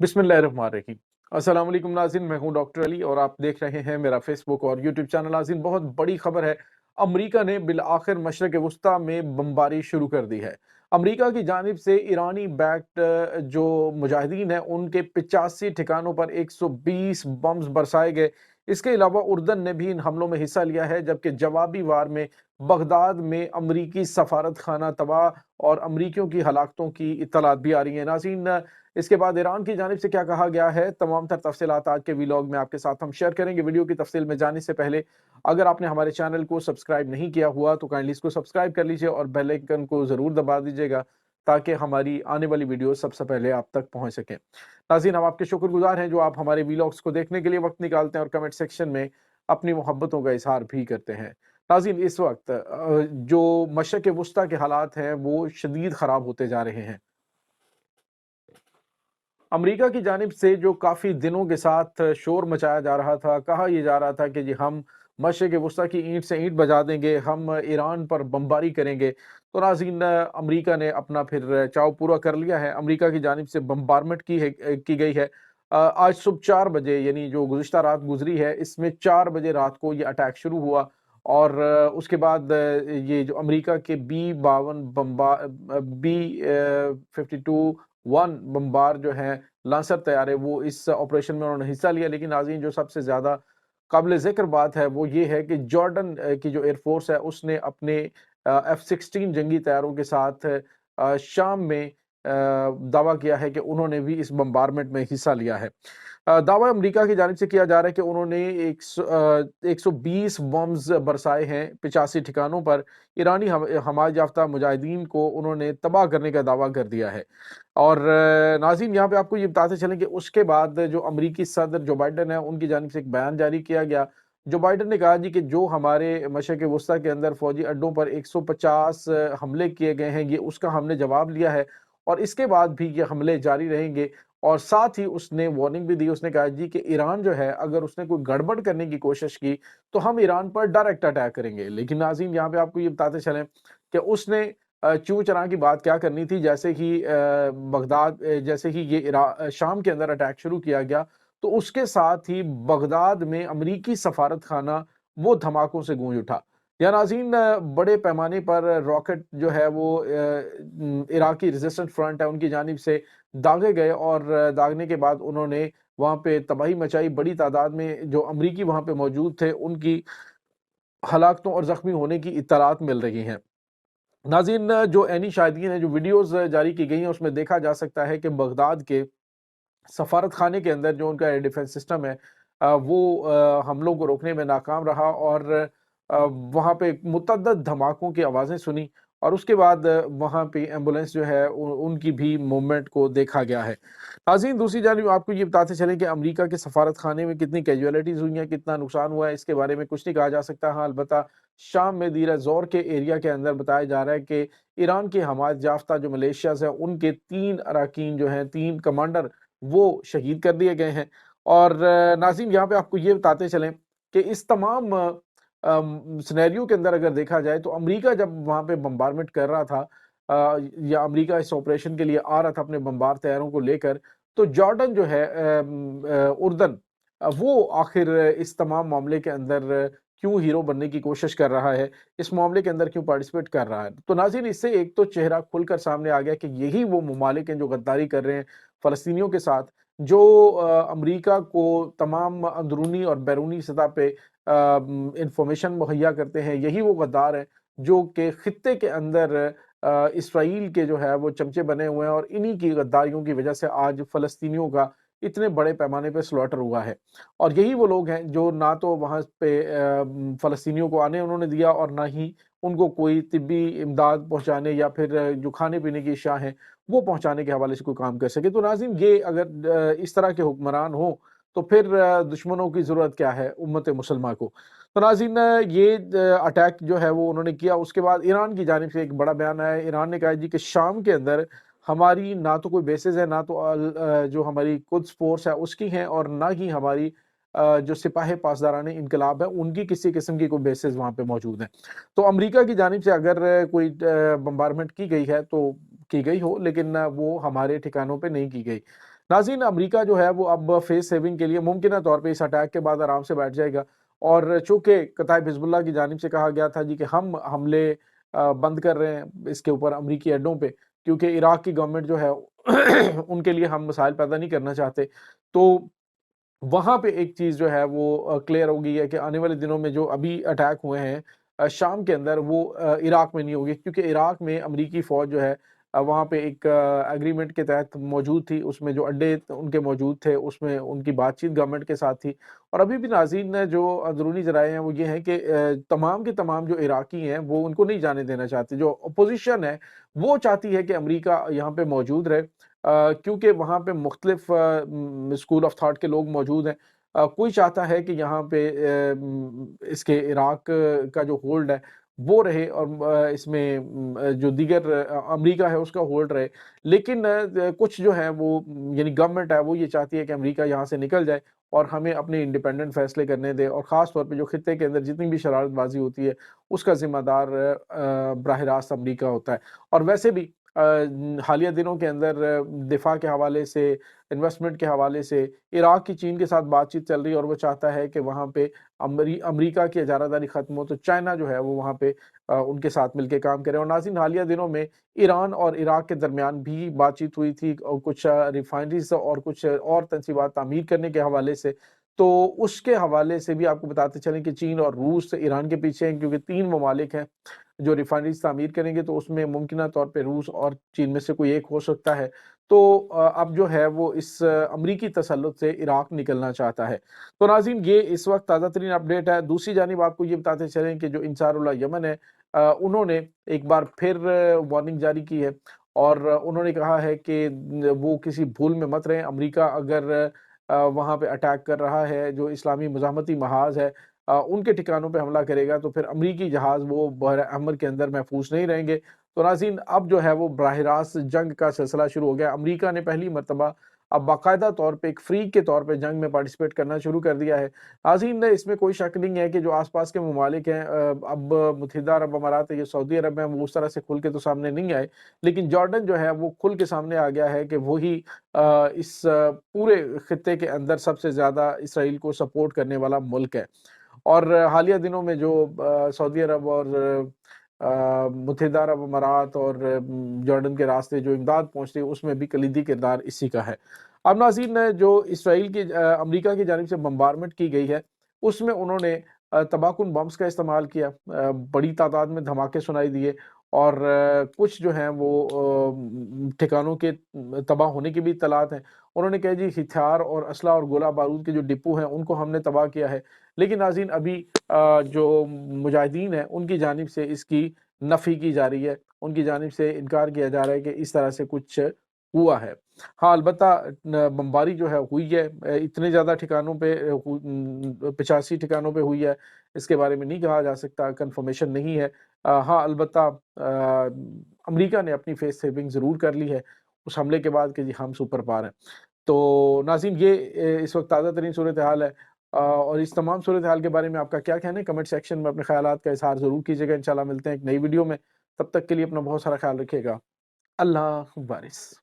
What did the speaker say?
बिस्मिल्लाहिर्रहमानिर्रहीम। अस्सलाम वालेकुम नाज़रीन, मैं हूं डॉक्टर अली और आप देख रहे हैं मेरा फेसबुक और यूट्यूब चैनल। नाज़रीन, बहुत बड़ी खबर है। अमेरिका ने बिल आखिर मशरक़ वस्ता में बमबारी शुरू कर दी है। अमेरिका की जानिब से ईरानी बैक्ड जो मुजाहिदीन हैं उनके 85 ठिकानों पर 120 बम्स बरसाए गए। इसके अलावा उर्दन ने भी इन हमलों में हिस्सा लिया है, जबकि जवाबी वार में बगदाद में अमरीकी सफारत खाना तबाह और अमरीकियों की हलाकतों की इत्तलात भी आ रही है। नाज़रीन, इसके बाद ईरान की जानिब से क्या कहा गया है, तमाम तर तफसीलात आज के वीलॉग में आपके साथ हम शेयर करेंगे। वीडियो की तफसील में जाने से पहले अगर आपने हमारे चैनल को सब्सक्राइब नहीं किया हुआ तो काइंडली इसको सब्सक्राइब कर लीजिए और बेल आइकन को ज़रूर दबा दीजिएगा ताकि हमारी आने वाली वीडियो सबसे पहले आप तक पहुंच सके। नाज़रीन, हम आपके शुक्रगुजार हैं जो आप हमारे वीलॉग्स को देखने के लिए वक्त निकालते हैं और कमेंट सेक्शन में अपनी मोहब्बतों का इजहार भी करते हैं। नाज़रीन, इस वक्त जो मशरक़ वस्ता के हालात हैं वो शदीद ख़राब होते जा रहे हैं। अमेरिका की जानिब से जो काफ़ी दिनों के साथ शोर मचाया जा रहा था, कहा यह जा रहा था कि जी हम मशरिक़ वस्ता की ईंट से ईंट बजा देंगे, हम ईरान पर बमबारी करेंगे। तो नाज़रीन, अमेरिका ने अपना फिर चाव पूरा कर लिया है। अमेरिका की जानिब से बमबारमेंट की गई है। आज सुबह 4 बजे, यानी जो गुज़िश्ता रात गुजरी है, इसमें 4 बजे रात को ये अटैक शुरू हुआ और उसके बाद ये जो अमेरिका के B-52 B-52 बम्बार जो हैं लांसर तैयारे, वो इस ऑपरेशन में उन्होंने हिस्सा लिया। लेकिन नाज़रीन, जो सबसे ज़्यादा काबिल ज़िक्र बात है वो ये है कि जॉर्डन की जो एयरफोर्स है उसने अपने F-16 जंगी तैयारों के साथ शाम में दावा किया है कि उन्होंने भी इस बम्बारमेंट में हिस्सा लिया है। दावा अमेरिका की जानिब से किया जा रहा है कि उन्होंने 120 बम्स बरसाए हैं 85 ठिकानों पर। ईरानी हमायत याफ्ता मुजाहिदीन को उन्होंने तबाह करने का दावा कर दिया है। और नाज़रीन, यहाँ पे आपको ये बताते चलें कि उसके बाद जो अमेरिकी सदर जो बाइडन है उनकी जानिब से एक बयान जारी किया गया। जो बाइडन ने कहा जी कि जो हमारे मशरिक़ वस्ता के अंदर फौजी अड्डों पर 150 हमले किए गए हैं, ये उसका हमने जवाब लिया है और इसके बाद भी ये हमले जारी रहेंगे। और साथ ही उसने वार्निंग भी दी। उसने कहा जी कि ईरान जो है, अगर उसने कोई गड़बड़ करने की कोशिश की तो हम ईरान पर डायरेक्ट अटैक करेंगे। लेकिन नाज़रीन, यहाँ पे आपको ये बताते चलें कि उसने चूं चरां की बात क्या करनी थी। जैसे ही जैसे ही ये शाम के अंदर अटैक शुरू किया गया तो उसके साथ ही बगदाद में अमरीकी सफारत खाना वो धमाकों से गूंज उठा। या नाज़रीन, बड़े पैमाने पर रॉकेट जो है वो इराकी रेजिस्टेंस फ्रंट है उनकी जानिब से दागे गए और दागने के बाद उन्होंने वहां पे तबाही मचाई। बड़ी तादाद में जो अमरीकी वहां पे मौजूद थे उनकी हलाकतों और जख्मी होने की इत्तलात मिल रही हैं। नाज़रीन, जो ऐनी शाहिदीन है, जो वीडियोस जारी की गई हैं उसमें देखा जा सकता है कि बगदाद के सफारत खाने के अंदर जो उनका एयर डिफेंस सिस्टम है वो हमलों को रोकने में नाकाम रहा और वहाँ पे मुतअद्दिद धमाकों की आवाज़ें सुनी और उसके बाद वहाँ पे एम्बुलेंस जो है उनकी भी मूवमेंट को देखा गया है। नाज़रीन, दूसरी जानिब आपको ये बताते चलें कि अमेरिका के सफारत खाने में कितनी कैजुअलिटीज़ हुई हैं, कितना नुकसान हुआ है, इसके बारे में कुछ नहीं कहा जा सकता। हाँ, अलबत्ता शाम में दीर ज़ोर के एरिया के अंदर बताया जा रहा है कि ईरान के हमायत याफ्ता जो मलेशियाज़ है उनके 3 अराकीन जो हैं, 3 कमांडर वो शहीद कर दिए गए हैं। और नाज़रीन, यहाँ पे आपको ये बताते चलें कि इस तमाम सिनेरियो के अंदर अगर देखा जाए तो अमेरिका जब वहाँ पे बम्बारमेंट कर रहा था या अमेरिका इस ऑपरेशन के लिए आ रहा था अपने बम्बार तैयारों को लेकर, तो जॉर्डन जो है उर्दन वो आखिर इस तमाम मामले के अंदर क्यों हीरो बनने की कोशिश कर रहा है, इस मामले के अंदर क्यों पार्टिसिपेट कर रहा है। तो नाज़रीन, इससे एक तो चेहरा खुलकर सामने आ गया कि यही वो ममालिक हैं जो गद्दारी कर रहे हैं फ़लस्तीनियों के साथ, जो अमेरिका को तमाम अंदरूनी और बैरूनी सतह पे इंफॉर्मेशन मुहैया करते हैं। यही वो गद्दार हैं जो कि खित्ते के अंदर इसराइल के जो है वो चमचे बने हुए हैं और इन्हीं की गद्दारियों की वजह से आज फ़लस्तीनियों का इतने बड़े पैमाने पे स्लॉटर हुआ है। और यही वो लोग हैं जो ना तो वहाँ पे फ़लस्तीनियों को आने उन्होंने दिया और ना ही उनको कोई तिब्बी इमदाद पहुँचाने या फिर जो खाने-पीने की अशिया हैं वो पहुँचाने के हवाले से कोई काम कर सके। तो नाज़रीन, ये अगर इस तरह के हुक्मरान हों तो फिर दुश्मनों की ज़रूरत क्या है उम्मत मुसलमा को। तो नाज़रीन, ये अटैक जो है वो उन्होंने किया। उसके बाद ईरान की जानिब से एक बड़ा बयान आया। ईरान ने कहा जी कि शाम के अंदर हमारी ना तो कोई बेसेस है, ना तो जो हमारी कुद्स फोर्स है उसकी हैं और ना ही हमारी जो सिपाही पासदाराने इनकलाब है उनकी किसी किस्म की कोई बेसेस वहाँ पे मौजूद हैं। तो अमेरिका की जानिब से अगर कोई बम्बारमेंट की गई है तो की गई हो, लेकिन वो हमारे ठिकानों पे नहीं की गई। ناظرین امریکہ جو ہے وہ اب فیس سیونگ کے لیے ممکنہ طور پہ اس اٹیک کے بعد آرام سے بیٹھ جائے گا، اور چونکہ کتائب حزب اللہ کی جانب سے کہا گیا تھا جی کہ ہم حملے بند کر رہے ہیں اس کے اوپر امریکی اڈوں پہ، کیونکہ عراق کی گورنمنٹ جو ہے ان کے لیے ہم مسائل پیدا نہیں کرنا چاہتے، تو وہاں پہ ایک چیز جو ہے وہ کلیئر ہو گئی ہے کہ آنے والے دنوں میں جو ابھی اٹیک ہوئے ہیں شام کے اندر، وہ عراق میں نہیں ہوگی، کیونکہ عراق میں امریکی فوج جو ہے وہاں پہ ایک ایگریمنٹ کے تحت موجود تھی، اس میں جو اڈے ان کے موجود تھے اس میں ان کی بات چیت گورنمنٹ کے ساتھ تھی، اور ابھی بھی ناظرین جو اندرونی ذرائع ہیں وہ یہ ہیں کہ تمام کے تمام جو عراقی ہیں وہ ان کو نہیں جانے دینا چاہتے، جو اپوزیشن ہے وہ چاہتی ہے کہ امریکہ یہاں پہ موجود رہے، کیونکہ وہاں پہ مختلف اسکول آف تھاٹ کے لوگ موجود ہیں، کوئی چاہتا ہے کہ یہاں پہ اس کے عراق کا جو ہولڈ ہے وہ رہے، اور اس میں جو دیگر امریکہ ہے اس کا ہولڈ رہے، لیکن کچھ جو ہے وہ یعنی گورنمنٹ ہے وہ یہ چاہتی ہے کہ امریکہ یہاں سے نکل جائے اور ہمیں اپنے انڈیپینڈنٹ فیصلے کرنے دے، اور خاص طور پہ جو خطے کے اندر جتنی بھی شرارت بازی ہوتی ہے اس کا ذمہ دار براہ راست امریکہ ہوتا ہے، اور ویسے بھی حالیہ دنوں کے اندر دفاع کے حوالے سے، انویسٹمنٹ کے حوالے سے عراق کی چین کے ساتھ بات چیت چل رہی ہے، اور وہ چاہتا ہے کہ وہاں پہ امریکہ کی اجارہ داری ختم ہو تو چائنا جو ہے وہ وہاں پہ ان کے ساتھ مل کے کام کرے، اور ناظرین حالیہ دنوں میں ایران اور عراق کے درمیان بھی بات چیت ہوئی تھی، اور کچھ ریفائنریز اور کچھ اور تنصیبات تعمیر کرنے کے حوالے سے، تو اس کے حوالے سے بھی آپ کو بتاتے چلیں کہ چین اور روس ایران کے پیچھے ہیں، کیونکہ 3 ممالک ہیں جو ریفائنریز تعمیر کریں گے، تو اس میں ممکنہ طور پہ روس اور چین میں سے کوئی ایک ہو سکتا ہے، تو اب جو ہے وہ اس امریکی تسلط سے عراق نکلنا چاہتا ہے۔ تو ناظرین یہ اس وقت تازہ ترین اپڈیٹ ہے۔ دوسری جانب آپ کو یہ بتاتے چلیں کہ جو انصار اللہ یمن ہے انہوں نے ایک بار پھر وارننگ جاری کی ہے، اور انہوں نے کہا ہے کہ وہ کسی بھول میں مت رہیں، امریکہ اگر وہاں پہ اٹیک کر رہا ہے، جو اسلامی مزاحمتی محاذ ہے ان کے ٹھکانوں پہ حملہ کرے گا، تو پھر امریکی جہاز وہ بحر احمر کے اندر محفوظ نہیں رہیں گے۔ تو ناظرین اب جو ہے وہ براہ راست جنگ کا سلسلہ شروع ہو گیا، امریکہ نے پہلی مرتبہ اب باقاعدہ طور پہ ایک فریق کے طور پہ جنگ میں پارٹیسپیٹ کرنا شروع کر دیا ہے۔ ناظرین اس میں کوئی شک نہیں ہے کہ جو آس پاس کے ممالک ہیں، اب متحدہ عرب امارات ہے، یہ سعودی عرب ہیں، وہ اس طرح سے کھل کے تو سامنے نہیں آئے، لیکن جارڈن جو ہے وہ کھل کے سامنے آ گیا ہے کہ وہی اس پورے خطے کے اندر سب سے زیادہ اسرائیل کو سپورٹ کرنے والا ملک ہے، اور حالیہ دنوں میں جو سعودی عرب اور متحدہ عرب امارات اور جارڈن کے راستے جو امداد پہنچتی ہے اس میں بھی کلیدی کردار اسی کا ہے۔ اب ناظرین جو اسرائیل کی امریکہ کی جانب سے بمبارمنٹ کی گئی ہے اس میں انہوں نے تباہ کن بمز کا استعمال کیا، بڑی تعداد میں دھماکے سنائی دیے، اور کچھ جو ہیں وہ ٹھکانوں کے تباہ ہونے کی بھی اطلاعات ہیں۔ انہوں نے کہا جی ہتھیار اور اسلحہ اور گولہ بارود کے جو ڈپو ہیں ان کو ہم نے تباہ کیا ہے، لیکن ناظرین ابھی جو مجاہدین ہیں ان کی جانب سے اس کی نفی کی جا رہی ہے، ان کی جانب سے انکار کیا جا رہا ہے کہ اس طرح سے کچھ ہوا ہے۔ ہاں البتہ بمباری جو ہے ہوئی ہے، اتنے زیادہ ٹھکانوں پہ 85 ٹھکانوں پہ ہوئی ہے، اس کے بارے میں نہیں کہا جا سکتا، کنفرمیشن نہیں ہے۔ ہاں البتہ امریکہ نے اپنی فیس سیونگ ضرور کر لی ہے اس حملے کے بعد کہ جی ہم سپر پاور ہیں۔ تو ناظرین یہ اس وقت تازہ ترین صورتحال ہے، اور اس تمام صورتحال کے بارے میں آپ کا کیا کہنا ہے؟ کمنٹ سیکشن میں اپنے خیالات کا اظہار ضرور کیجیے گا۔ انشاءاللہ ملتے ہیں ایک نئی ویڈیو میں، تب تک کے لیے اپنا بہت سارا خیال رکھیے گا۔ اللہ حافظ۔